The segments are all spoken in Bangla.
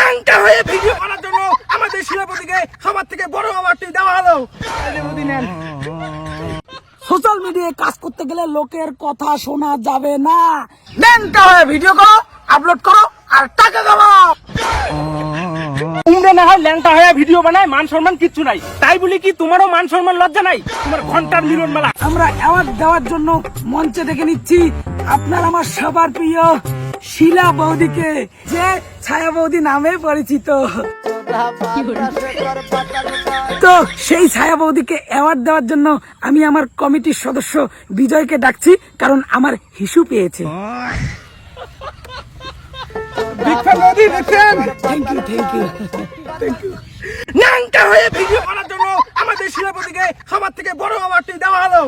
ন্যাংটা হয়ে ভিডিও করার জন্য আমাদের শিলাপতিকে সবার থেকে বড় অ্যাওয়ার্ডটি দেওয়া হলো। সোশ্যাল মিডিয়ায় কাজ করতে গেলে লোকের কথা শোনা যাবে না। ন্যাংটা হয়ে ভিডিও করো, আপলোড করো আর টাকা কামাও। তোমরা না হয় ল্যাংটা হয়ে ভিডিও বানায়, মান সম্মান কিচ্ছু নাই, তাই বলি কি তোমারও মান সম্মান লজ্জা নাই? তোমার ঘন্টার মিলন মেলা। আমরা অ্যাওয়ার্ড দেওয়ার জন্য মঞ্চে দেখে নিচ্ছি আপনার আমার সবার প্রিয় শিলা বৌদিকে, যে ছায়া বৌদি নামে পরিচিত। তো সেই ছায়া বৌদিকে অ্যাওয়ার্ড দেওয়ার জন্য আমি আমার কমিটির সদস্য বিজয়কে ডাকছি, কারণ আমার হিসু পেয়েছে। ন্যাংটা হয়ে ভিডিও করার জন্য আমাদের শিলাপতিকে সবার থেকে বড় অ্যাওয়ার্ডটি দেওয়া হলো।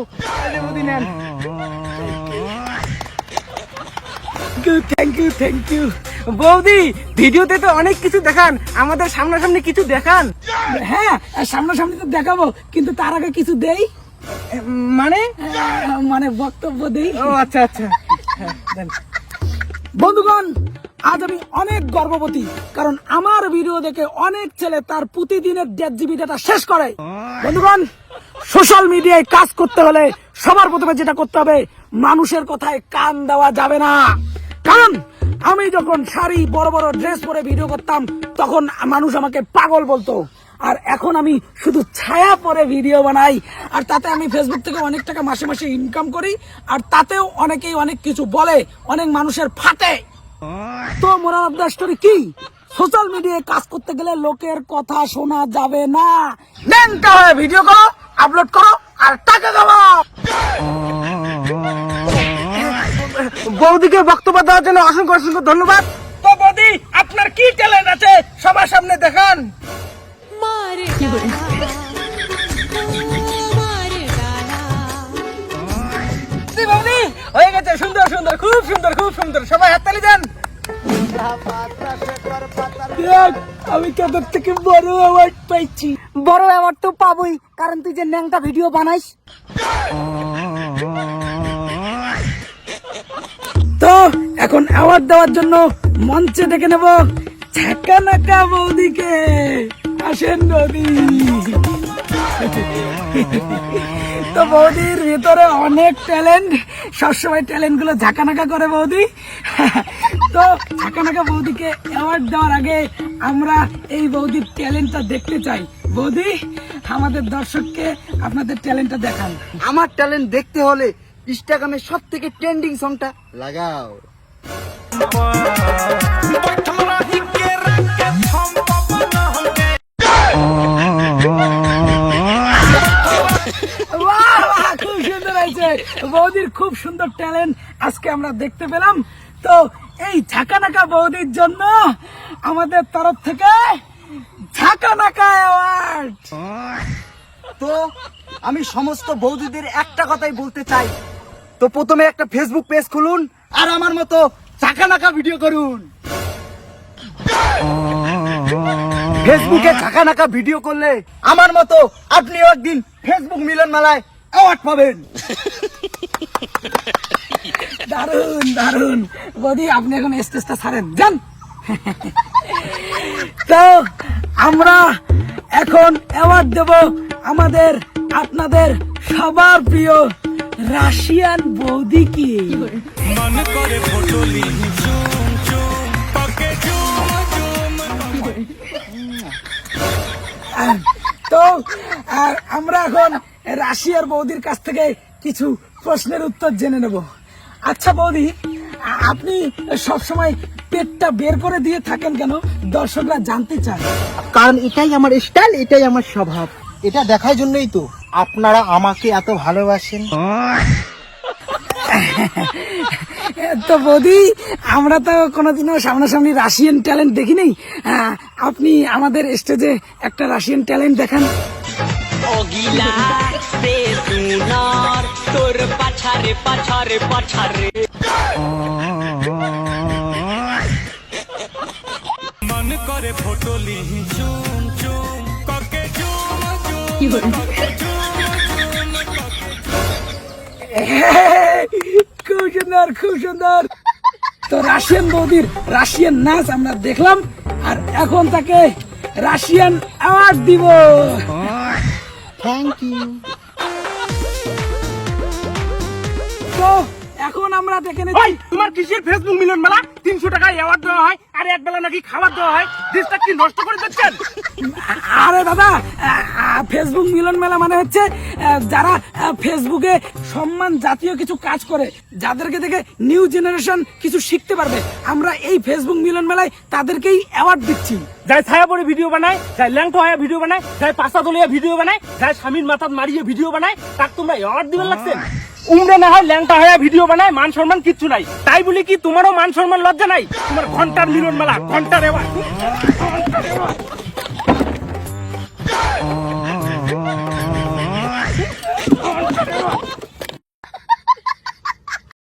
থ্যাংক ইউ বৌদি। ভিডিওতে তো অনেক কিছু দেখান, আমাদের সামনাসামনি কিছু দেখান। হ্যাঁ, সামনাসামনি তো দেখাবো, কিন্তু তার আগে কিছু দেই। মানে বক্তব্য দেই। ও আচ্ছা আচ্ছা। বন্ধুগণ, আজ আমি অনেক গর্ববতী, কারণ আমার ভিডিও দেখে অনেক ছেলে তার প্রতিদিনের 1.5 GB ডাটা শেষ করে। বন্ধুগণ, সোশ্যাল মিডিয়ায় কাজ করতে হলে সবার প্রথমে যেটা করতে হবে, মানুষের কথায় কান দেওয়া যাবে না। কারণ আমি যখন শাড়ি বড় বড় ড্রেস পরে ভিডিও করতাম, তখন মানুষ আমাকে পাগল বলতো। আর এখন আমি শুধু ছায়া পরে ভিডিও বানাই, আর তাতে আমি ফেসবুক থেকে অনেক টাকা মাসে মাসে ইনকাম করি, আর তাতেও অনেকেই অনেক কিছু বলে, অনেক মানুষের ফাটে। তো মোরাল অফ দ্য স্টোরি কি? সোশ্যাল মিডিয়ায় কাজ করতে গেলে লোকের কথা শোনা যাবে না। ন্যাংটা হয়ে ভিডিও করো, আপলোড করো আর টাকা কামাও। বৌদিকে বক্তব্য দেওয়ার জন্য অসংখ্য অসংখ্য ধন্যবাদ। তো বৌদি, আপনার কি ট্যালেন্ট আছে সবার সামনে দেখান। বৌদি হয়ে গেছে, সুন্দর সুন্দর, খুব সুন্দর, খুব সুন্দর। সবাই হাততালি দেন। আমি তোদের থেকে বড় অ্যাওয়ার্ড পাইছি। বড় অ্যাওয়ার্ড তো পাবোই, কারণ তুই যে ন্যাংটা ভিডিও বানাইস। তো এখন অ্যাওয়ার্ড দেওয়ার জন্য মঞ্চে ডেকে নেব ঝাঁকানাকা বৌদিকে। আসেন বৌদি। তো বৌদির ভিতরে অনেক ট্যালেন্ট, সবসময় ট্যালেন্ট গুলো ঝাঁকানাকা করে বৌদি। তো ঝাঁকানাকা বৌদিকে অ্যাওয়ার্ড দেওয়ার আগে আমরা এই বৌদির ট্যালেন্টটা দেখতে চাই। বৌদি, আমাদের দর্শককে আপনাদের ট্যালেন্টটা দেখান। আমার ট্যালেন্ট দেখতে হলে ইনস্টাগ্রামের সব থেকে ট্রেন্ডিং সংটা লাগাও। খুব সুন্দর হয়েছে বৌদির, খুব সুন্দর ট্যালেন্ট আজকে আমরা দেখতে পেলাম। তো এই ঝাঁকানাকা বৌদির জন্য আমাদের তরফ থেকে ঝাঁকানাকা অ্যাওয়ার্ড। তো আমি সমস্ত বৌদিদের একটা কথাই বলতে চাই, তো প্রথমে একটা ফেসবুক পেজ খুলুন আর আমার মতো ঝাঁকানাকা ভিডিও করুন। ফেসবুকে ঝাঁকানাকা ভিডিও করলে আমার মতো আপনিও একদিন ফেসবুক মিলন মেলায় অ্যাওয়ার্ড পাবেন। দারুন দারুন বৌদি, আপনি এখন স্টেজটা ছাড়েন, যান। তো আমরা এখন অ্যাওয়ার্ড দেব আমাদের আপনাদের সবার প্রিয় রাশিয়ান বৌদিকে। তো আর আমরা এখন রাশিয়ার বৌদির কাছ থেকে কিছু প্রশ্নের উত্তর জেনে নেব। আচ্ছা বৌদি, আপনি সবসময় পেটটা বের করে দিয়ে থাকেন কেন? দর্শকরা জানতে চান। কারণ এটাই আমার স্টাইল, এটাই আমার স্বভাব। এটা দেখার জন্যই তো আপনারা আমাকে এত ভালোবাসেন। তো বৌদি, আমরা তো কোনোদিনও সামনাসামনি রাশিয়ান ট্যালেন্ট দেখিনি। আপনি আমাদের স্টেজে একটা রাশিয়ান ট্যালেন্ট দেখান। তোর পাছারে পাছারে পাছারে মন করে ফটোলি চুম চুম ককে চুম চুম খুব সুন্দর, খুব সুন্দর। তো রাশিয়ান বৌদির রাশিয়ান নাচ আমরা দেখলাম, আর এখন তাকে রাশিয়ান অ্যাওয়ার্ড দিব। Thank you. তো এখন আমরা দেখে ওই নিচ্ছি তোমার কিসের ফেসবুক মিলন মেলা 300 টাকা অ্যাওয়ার্ড দেওয়া হয় আর এক বেলা নাকি খাবার দেওয়া হয়, দেশটা কি নষ্ট করে দিচ্ছেন? আরে দাদা, ফেসবুক মিলন মেলা মানে হচ্ছে যারা ফেসবুকে সম্মান জাতীয় কিছু কাজ করে, যাদেরকে দেখে নিউ জেনারেশন কিছু শিখতে পারবে, আমরা এই ফেসবুক মিলন মেলায় তাদেরকেই অ্যাওয়ার্ড দিচ্ছি। যাই ছায়া পরে ভিডিও বানায়, যাই ল্যাংটো হয়ে ভিডিও বানায়, যাই পাশা দলিয়া ভিডিও বানায়, যাই স্বামীর মাথাত মারিয়ে ভিডিও বানায়, তার তোমরা অ্যাওয়ার্ড দিবেন লাগছেন? উমরা না হয় ল্যাংটা হয়ে ভিডিও বানায়, মান সম্মান কিচ্ছু নাই, তাই বলি কি তোমারও মান সম্মান লজ্জা নাই? তোমার ঘন্টার মিলন মেলা, ঘন্টার অ্যাওয়ার্ড।